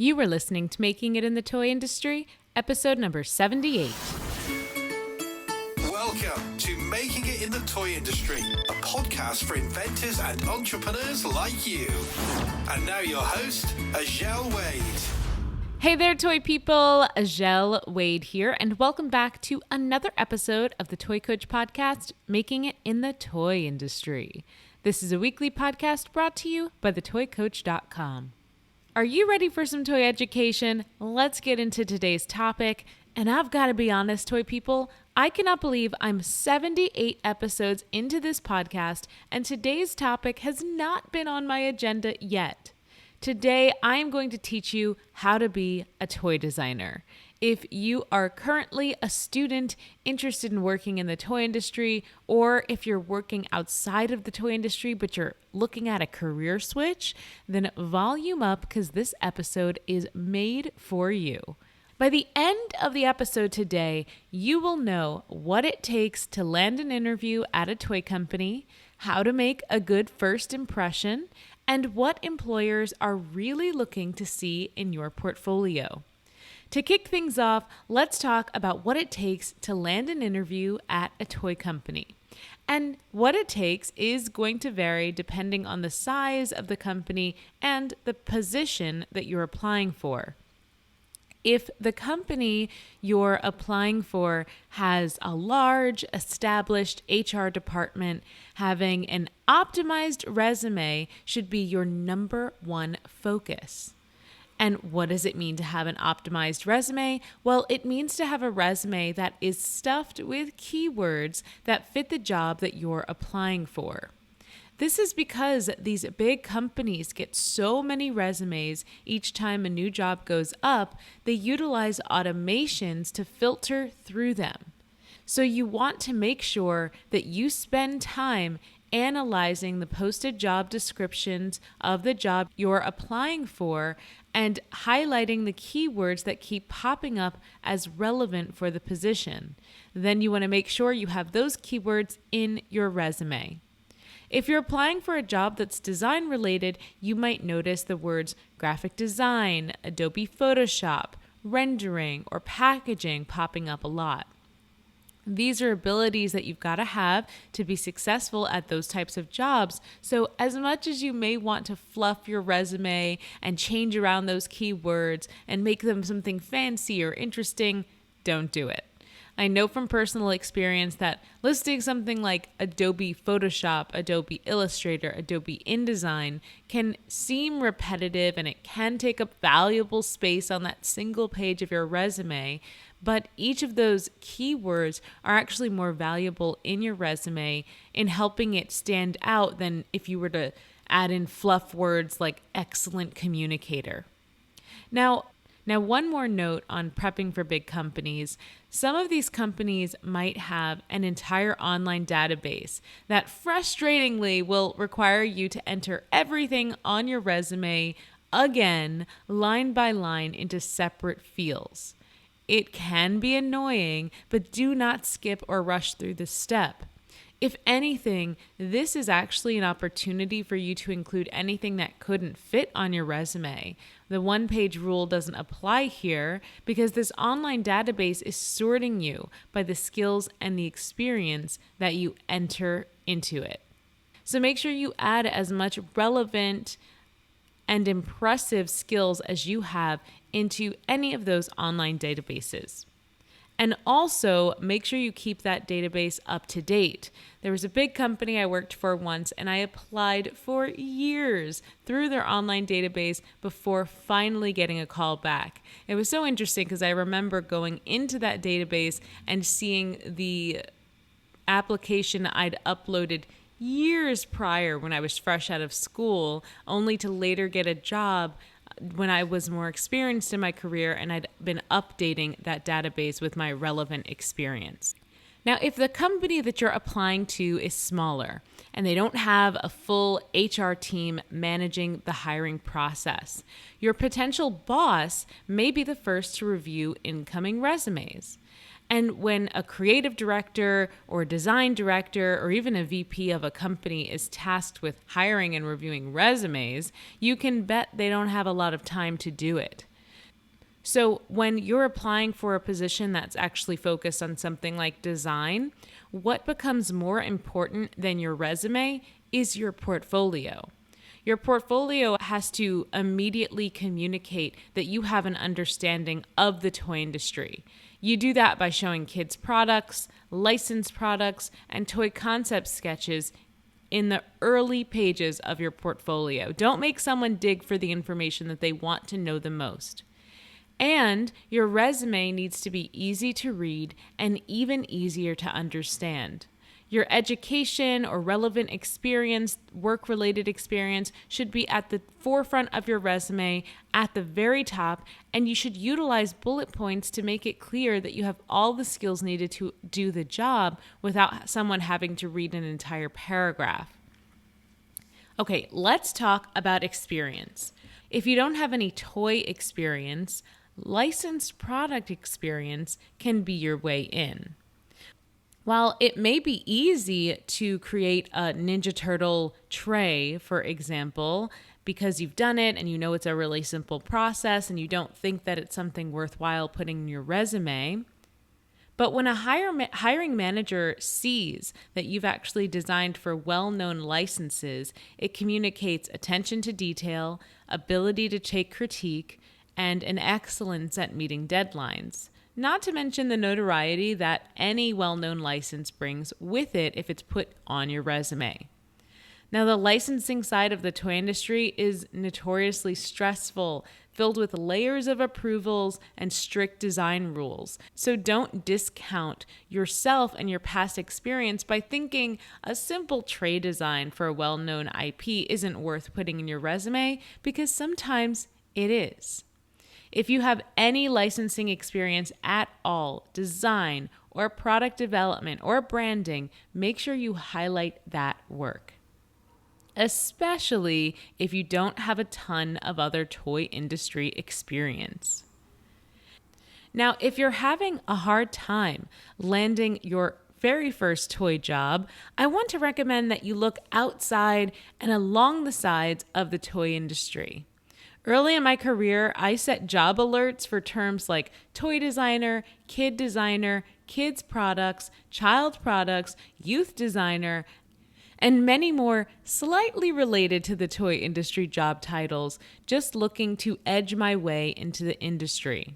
You were listening to Making It in the Toy Industry, episode number 78. Welcome to Making It in the Toy Industry, a podcast for inventors and entrepreneurs like you. And now your host, Azhelle Wade. Hey there, toy people. Azhelle Wade here, and welcome back to another episode of the Toy Coach podcast, Making It in the Toy Industry. This is a weekly podcast brought to you by thetoycoach.com. Are you ready for some toy education? Let's get into today's topic. And I've got to be honest, toy people, I cannot believe I'm 78 episodes into this podcast, and today's topic has not been on my agenda yet. Today, I am going to teach you how to be a toy designer. If you are currently a student interested in working in the toy industry, or if you're working outside of the toy industry but you're looking at a career switch, then volume up because this episode is made for you. By the end of the episode today, you will know what it takes to land an interview at a toy company, how to make a good first impression, and what employers are really looking to see in your portfolio. To kick things off, let's talk about what it takes to land an interview at a toy company. And what it takes is going to vary depending on the size of the company and the position that you're applying for. If the company you're applying for has a large, established HR department, having an optimized resume should be your number one focus. And what does it mean to have an optimized resume? Well, it means to have a resume that is stuffed with keywords that fit the job that you're applying for. This is because these big companies get so many resumes each time a new job goes up, they utilize automations to filter through them. So you want to make sure that you spend time analyzing the posted job descriptions of the job you're applying for and highlighting the keywords that keep popping up as relevant for the position. Then you want to make sure you have those keywords in your resume. If you're applying for a job that's design related, you might notice the words graphic design, Adobe Photoshop, rendering, or packaging popping up a lot. These are abilities that you've got to have to be successful at those types of jobs. So as much as you may want to fluff your resume and change around those keywords and make them something fancy or interesting, don't do it. I know from personal experience that listing something like Adobe Photoshop, Adobe Illustrator, Adobe InDesign can seem repetitive and it can take up valuable space on that single page of your resume, but each of those keywords are actually more valuable in your resume in helping it stand out than if you were to add in fluff words like excellent communicator. Now, one more note on prepping for big companies. Some of these companies might have an entire online database that frustratingly will require you to enter everything on your resume again, line by line, into separate fields. It can be annoying, but do not skip or rush through this step. If anything, this is actually an opportunity for you to include anything that couldn't fit on your resume. The one-page rule doesn't apply here because this online database is sorting you by the skills and the experience that you enter into it. So make sure you add as much relevant and impressive skills as you have into any of those online databases. And also make sure you keep that database up to date. There was a big company I worked for once, and I applied for years through their online database before finally getting a call back. It was so interesting because I remember going into that database and seeing the application I'd uploaded years prior when I was fresh out of school, only to later get a job when I was more experienced in my career and I'd been updating that database with my relevant experience. Now, if the company that you're applying to is smaller and they don't have a full HR team managing the hiring process, your potential boss may be the first to review incoming resumes. And when a creative director or design director or even a VP of a company is tasked with hiring and reviewing resumes, you can bet they don't have a lot of time to do it. So when you're applying for a position that's actually focused on something like design, what becomes more important than your resume is your portfolio. Your portfolio has to immediately communicate that you have an understanding of the toy industry. You do that by showing kids products, licensed products, and toy concept sketches in the early pages of your portfolio. Don't make someone dig for the information that they want to know the most. And your resume needs to be easy to read and even easier to understand. Your education or relevant experience, work-related experience, should be at the forefront of your resume, at the very top, and you should utilize bullet points to make it clear that you have all the skills needed to do the job without someone having to read an entire paragraph. Okay, let's talk about experience. If you don't have any toy experience, licensed product experience can be your way in. While it may be easy to create a Ninja Turtle tray, for example, because you've done it and you know it's a really simple process and you don't think that it's something worthwhile putting in your resume, but when a hiring manager sees that you've actually designed for well-known licenses, it communicates attention to detail, ability to take critique, and an excellence at meeting deadlines. Not to mention the notoriety that any well-known license brings with it if it's put on your resume. Now, the licensing side of the toy industry is notoriously stressful, filled with layers of approvals and strict design rules. So don't discount yourself and your past experience by thinking a simple tray design for a well-known IP isn't worth putting in your resume, because sometimes it is. If you have any licensing experience at all, design or product development or branding, make sure you highlight that work, especially if you don't have a ton of other toy industry experience. Now, if you're having a hard time landing your very first toy job, I want to recommend that you look outside and along the sides of the toy industry. Early in my career, I set job alerts for terms like toy designer, kids products, child products, youth designer, and many more slightly related to the toy industry job titles, just looking to edge my way into the industry.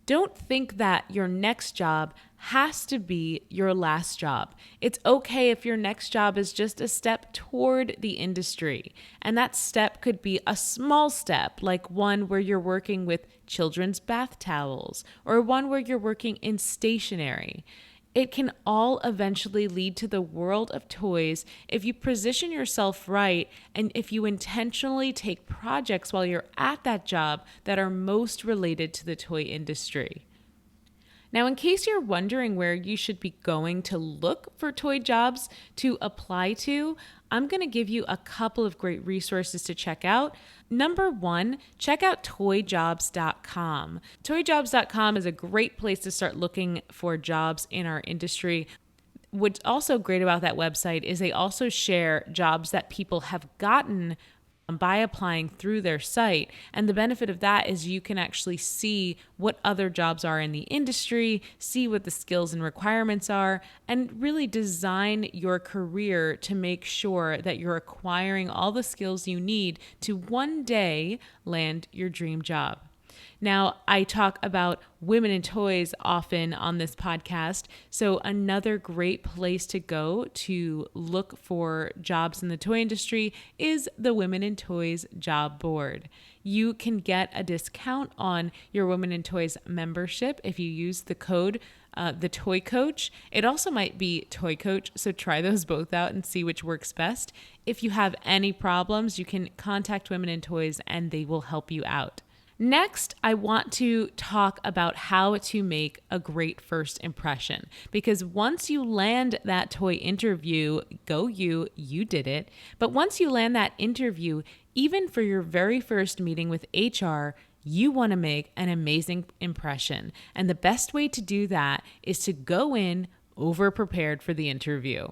Don't think that your next job has to be your last job. It's okay if your next job is just a step toward the industry. And that step could be a small step, like one where you're working with children's bath towels, or one where you're working in stationery. It can all eventually lead to the world of toys if you position yourself right and if you intentionally take projects while you're at that job that are most related to the toy industry. Now, in case you're wondering where you should be going to look for toy jobs to apply to, I'm going to give you a couple of great resources to check out. Number one, check out toyjobs.com. Toyjobs.com is a great place to start looking for jobs in our industry. What's also great about that website is they also share jobs that people have gotten by applying through their site. And the benefit of that is you can actually see what other jobs are in the industry, see what the skills and requirements are, and really design your career to make sure that you're acquiring all the skills you need to one day land your dream job. Now, I talk about women in toys often on this podcast, so another great place to go to look for jobs in the toy industry is the Women in Toys job board. You can get a discount on your Women in Toys membership if you use the code the Toy Coach. It also might be Toy Coach, so try those both out and see which works best. If you have any problems, you can contact Women in Toys and they will help you out. Next, I want to talk about how to make a great first impression, because once you land that toy interview, you did it. But once you land that interview, even for your very first meeting with HR, you want to make an amazing impression. And the best way to do that is to go in over-prepared for the interview.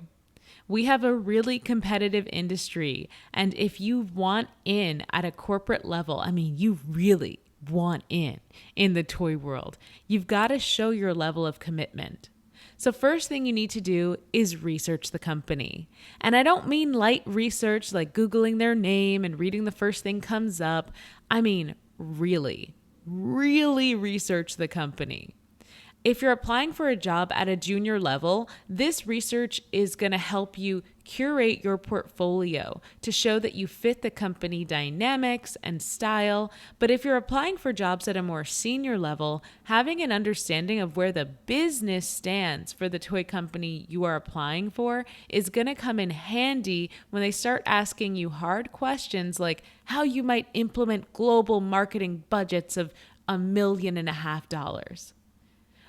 We have a really competitive industry, and if you want in at a corporate level, you really want in the toy world. You've got to show your level of commitment. So first thing you need to do is research the company. And I don't mean light research like Googling their name and reading the first thing comes up. I mean really research the company. If you're applying for a job at a junior level, this research is going to help you curate your portfolio to show that you fit the company dynamics and style. But if you're applying for jobs at a more senior level, having an understanding of where the business stands for the toy company you are applying for is going to come in handy when they start asking you hard questions like how you might implement global marketing budgets of $1.5 million.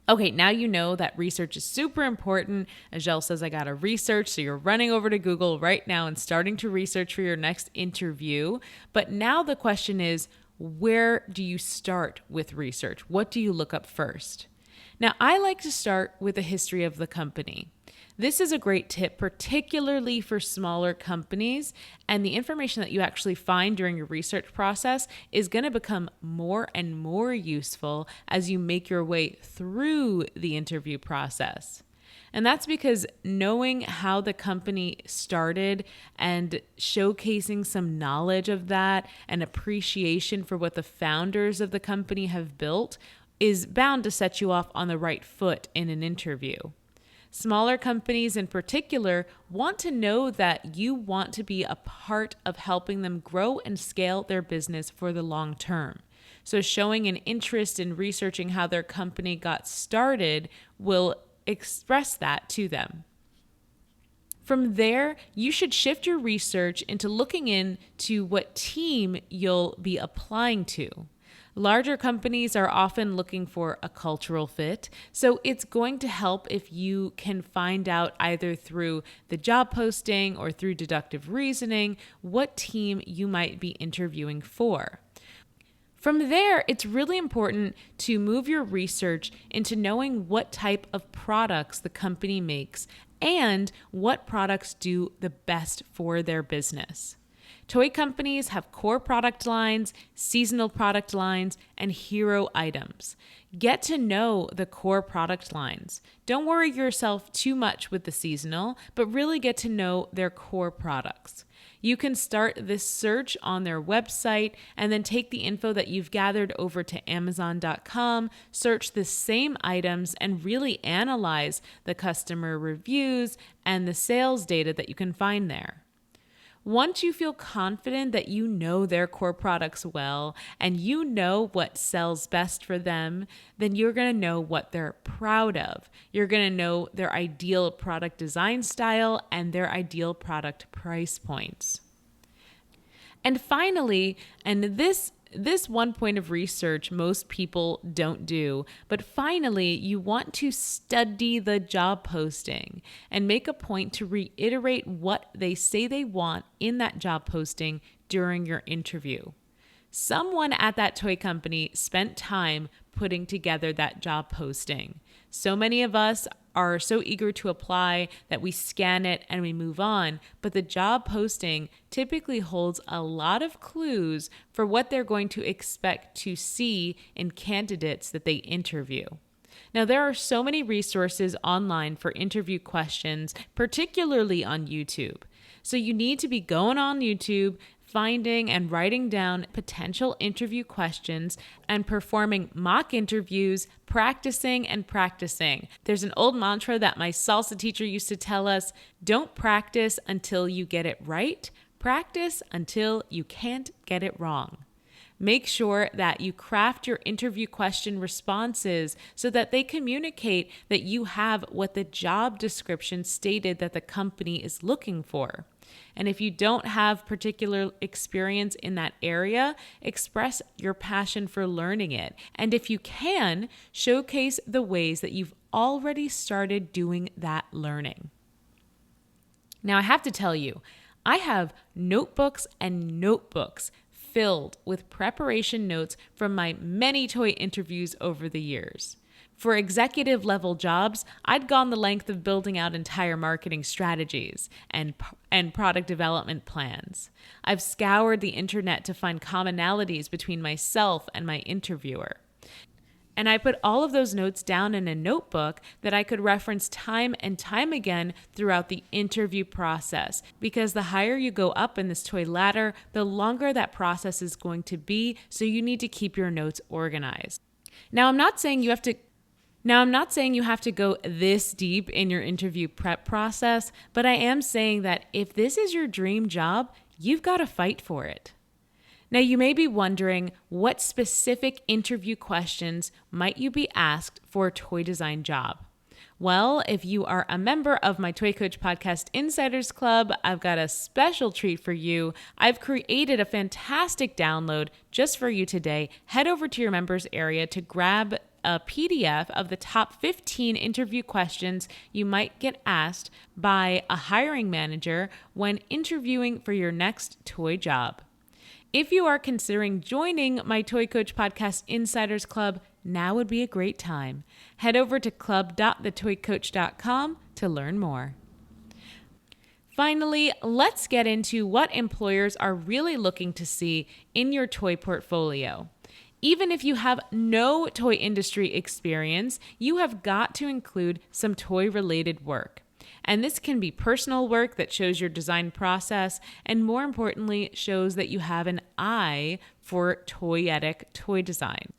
Okay, now you know that research is super important. Azhelle says I got to research, so you're running over to Google right now and starting to research for your next interview. But now the question is, where do you start with research? What do you look up first? Now, I like to start with a history of the company. This is a great tip, particularly for smaller companies, and the information that you actually find during your research process is going to become more and more useful as you make your way through the interview process. And that's because knowing how the company started and showcasing some knowledge of that and appreciation for what the founders of the company have built is bound to set you off on the right foot in an interview. Smaller companies in particular want to know that you want to be a part of helping them grow and scale their business for the long term. So showing an interest in researching how their company got started will express that to them. From there, you should shift your research into looking into what team you'll be applying to. Larger companies are often looking for a cultural fit, so it's going to help if you can find out either through the job posting or through deductive reasoning what team you might be interviewing for. From there, it's really important to move your research into knowing what type of products the company makes and what products do the best for their business. Toy companies have core product lines, seasonal product lines, and hero items. Get to know the core product lines. Don't worry yourself too much with the seasonal, but really get to know their core products. You can start this search on their website and then take the info that you've gathered over to Amazon.com, search the same items, and really analyze the customer reviews and the sales data that you can find there. Once you feel confident that you know their core products well and you know what sells best for them, then you're going to know what they're proud of. You're going to know their ideal product design style and their ideal product price points. And finally, and this one point of research most people don't do, but finally, you want to study the job posting and make a point to reiterate what they say they want in that job posting during your interview. Someone at that toy company spent time putting together that job posting. So many of us are so eager to apply that we scan it and we move on, but the job posting typically holds a lot of clues for what they're going to expect to see in candidates that they interview. Now, there are so many resources online for interview questions, particularly on YouTube. So you need to be going on YouTube, finding and writing down potential interview questions and performing mock interviews, practicing and practicing. There's an old mantra that my salsa teacher used to tell us: don't practice until you get it right, practice until you can't get it wrong. Make sure that you craft your interview question responses so that they communicate that you have what the job description stated that the company is looking for. And if you don't have particular experience in that area, express your passion for learning it. And if you can, showcase the ways that you've already started doing that learning. Now, I have to tell you, I have notebooks and notebooks filled with preparation notes from my many toy interviews over the years. For executive level jobs, I'd gone the length of building out entire marketing strategies and product development plans. I've scoured the internet to find commonalities between myself and my interviewer. And I put all of those notes down in a notebook that I could reference time and time again throughout the interview process. Because the higher you go up in this toy ladder, the longer that process is going to be, so you need to keep your notes organized. Now, I'm not saying you have to go this deep in your interview prep process, but I am saying that if this is your dream job, you've got to fight for it. Now, you may be wondering, what specific interview questions might you be asked for a toy design job? Well, if you are a member of my Toy Coach Podcast Insiders Club, I've got a special treat for you. I've created a fantastic download just for you today. Head over to your members area to grab a PDF of the top 15 interview questions you might get asked by a hiring manager when interviewing for your next toy job. If you are considering joining my Toy Coach Podcast Insiders Club, now would be a great time. Head over to club.thetoycoach.com to learn more. Finally, let's get into what employers are really looking to see in your toy portfolio. Even if you have no toy industry experience, you have got to include some toy-related work. And this can be personal work that shows your design process, and more importantly, shows that you have an eye for toyetic toy design.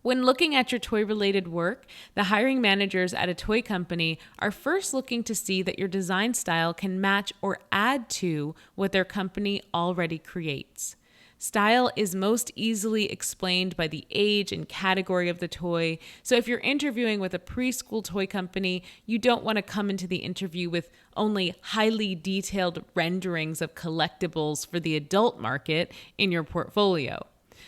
When looking at your toy-related work, the hiring managers at a toy company are first looking to see that your design style can match or add to what their company already creates. Style is most easily explained by the age and category of the toy. So if you're interviewing with a preschool toy company, you don't want to come into the interview with only highly detailed renderings of collectibles for the adult market in your portfolio.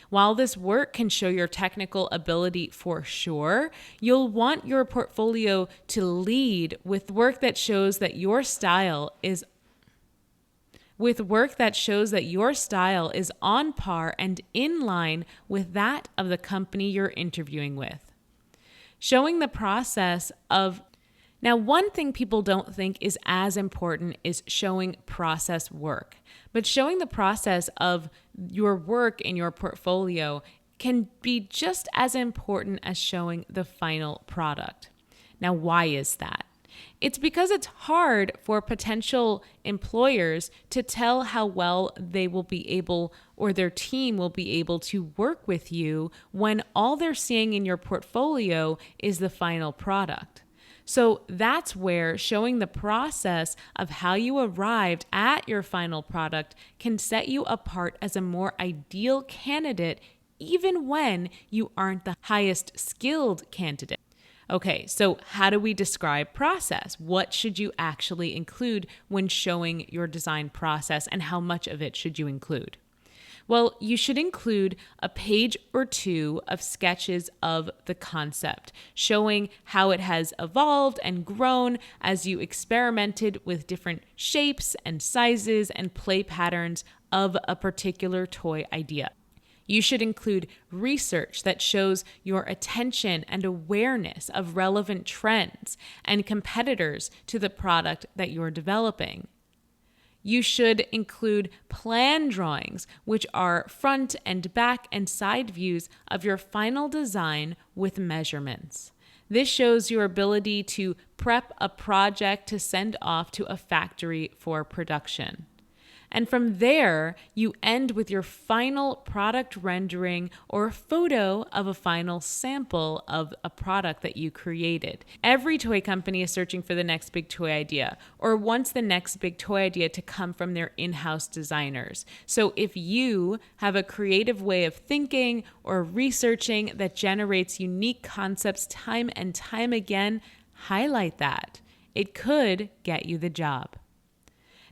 While this work can show your technical ability for sure, you'll want your portfolio to lead with work that shows that your style is on par and in line with that of the company you're interviewing with. Showing the process of Now, one thing people don't think is as important is showing process work. But showing the process of your work in your portfolio can be just as important as showing the final product. Now, why is that? It's because it's hard for potential employers to tell how well they will be able, or their team will be able, to work with you when all they're seeing in your portfolio is the final product. So that's where showing the process of how you arrived at your final product can set you apart as a more ideal candidate, even when you aren't the highest skilled candidate. Okay, so how do we describe process? What should you actually include when showing your design process, and how much of it should you include? Well, you should include a page or two of sketches of the concept, showing how it has evolved and grown as you experimented with different shapes and sizes and play patterns of a particular toy idea. You should include research that shows your attention and awareness of relevant trends and competitors to the product that you're developing. You should include plan drawings, which are front and back and side views of your final design with measurements. This shows your ability to prep a project to send off to a factory for production. And from there, you end with your final product rendering or a photo of a final sample of a product that you created. Every toy company is searching for the next big toy idea, or wants the next big toy idea to come from their in-house designers. So if you have a creative way of thinking or researching that generates unique concepts time and time again, highlight that. It could get you the job.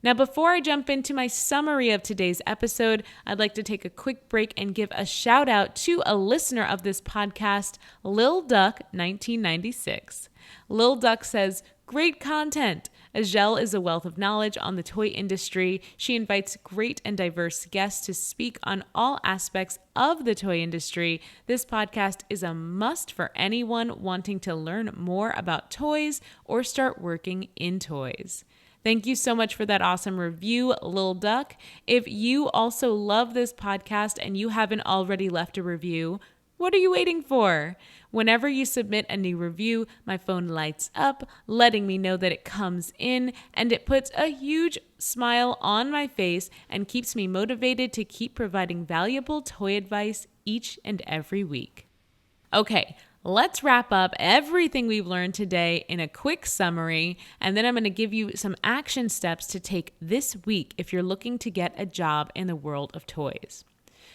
Now, before I jump into my summary of today's episode, I'd like to take a quick break and give a shout out to a listener of this podcast, Lil Duck 1996. Lil Duck says, "Great content. Azhelle is a wealth of knowledge on the toy industry. She invites great and diverse guests to speak on all aspects of the toy industry. This podcast is a must for anyone wanting to learn more about toys or start working in toys. Thank you so much for that awesome review, Lil Duck. If you also love this podcast and you haven't already left a review, what are you waiting for? Whenever you submit a new review, my phone lights up, letting me know that it comes in, and it puts a huge smile on my face and keeps me motivated to keep providing valuable toy advice each and every week. Okay, let's wrap up everything we've learned today in a quick summary, and then I'm going to give you some action steps to take this week if you're looking to get a job in the world of toys.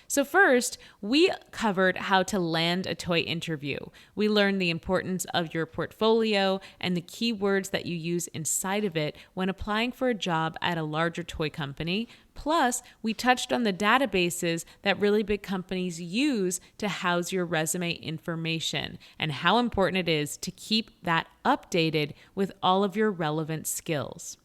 So first, we covered how to land a toy interview. We learned the importance of your portfolio and the keywords that you use inside of it when applying for a job at a larger toy company. Plus, we touched on the databases that really big companies use to house your resume information and how important it is to keep that updated with all of your relevant skills.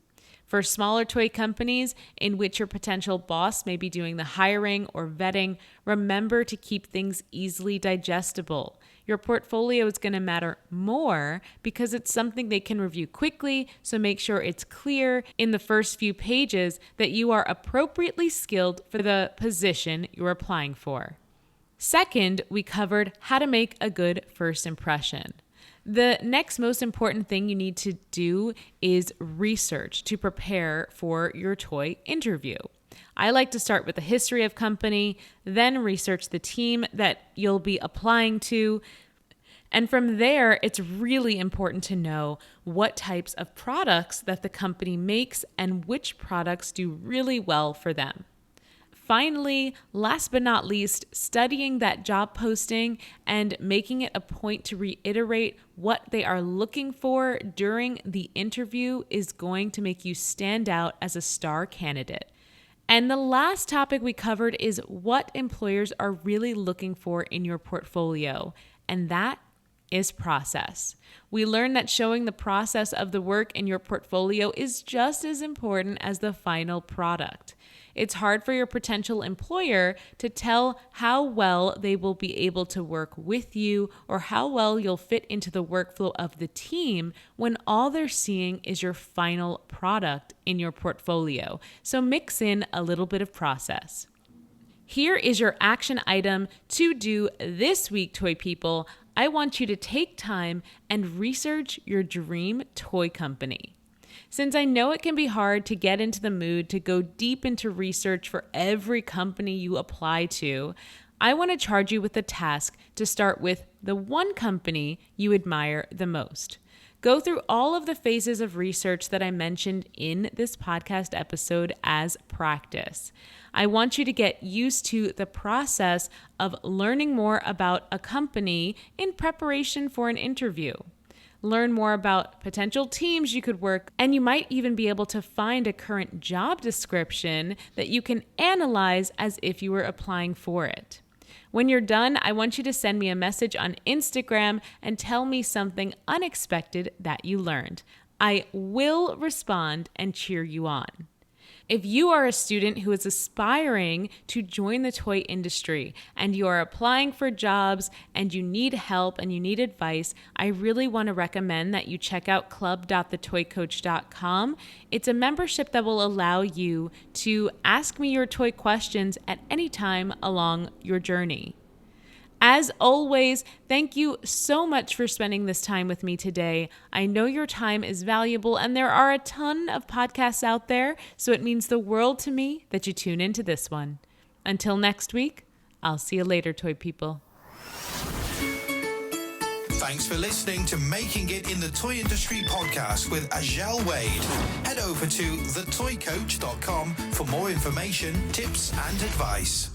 For smaller toy companies in which your potential boss may be doing the hiring or vetting, remember to keep things easily digestible. Your portfolio is going to matter more because it's something they can review quickly, so make sure it's clear in the first few pages that you are appropriately skilled for the position you're applying for. Second, we covered how to make a good first impression. The next most important thing you need to do is research to prepare for your toy interview. I like to start with the history of company, then research the team that you'll be applying to. And from there, it's really important to know what types of products that the company makes and which products do really well for them. Finally, last but not least, studying that job posting and making it a point to reiterate what they are looking for during the interview is going to make you stand out as a star candidate. And the last topic we covered is what employers are really looking for in your portfolio, and that is process. We learned that showing the process of the work in your portfolio is just as important as the final product. It's hard for your potential employer to tell how well they will be able to work with you or how well you'll fit into the workflow of the team when all they're seeing is your final product in your portfolio. So mix in a little bit of process. Here is your action item to do this week, toy people. I want you to take time and research your dream toy company. Since I know it can be hard to get into the mood to go deep into research for every company you apply to, I want to charge you with the task to start with the one company you admire the most. Go through all of the phases of research that I mentioned in this podcast episode as practice. I want you to get used to the process of learning more about a company in preparation for an interview. Learn more about potential teams you could work, and you might even be able to find a current job description that you can analyze as if you were applying for it. When you're done, I want you to send me a message on Instagram and tell me something unexpected that you learned. I will respond and cheer you on. If you are a student who is aspiring to join the toy industry and you are applying for jobs and you need help and you need advice, I really want to recommend that you check out club.thetoycoach.com. It's a membership that will allow you to ask me your toy questions at any time along your journey. As always, thank you so much for spending this time with me today. I know your time is valuable and there are a ton of podcasts out there, so it means the world to me that you tune into this one. Until next week, I'll see you later, toy people. Thanks for listening to Making It in the Toy Industry podcast with Azhelle Wade. Head over to thetoycoach.com for more information, tips, and advice.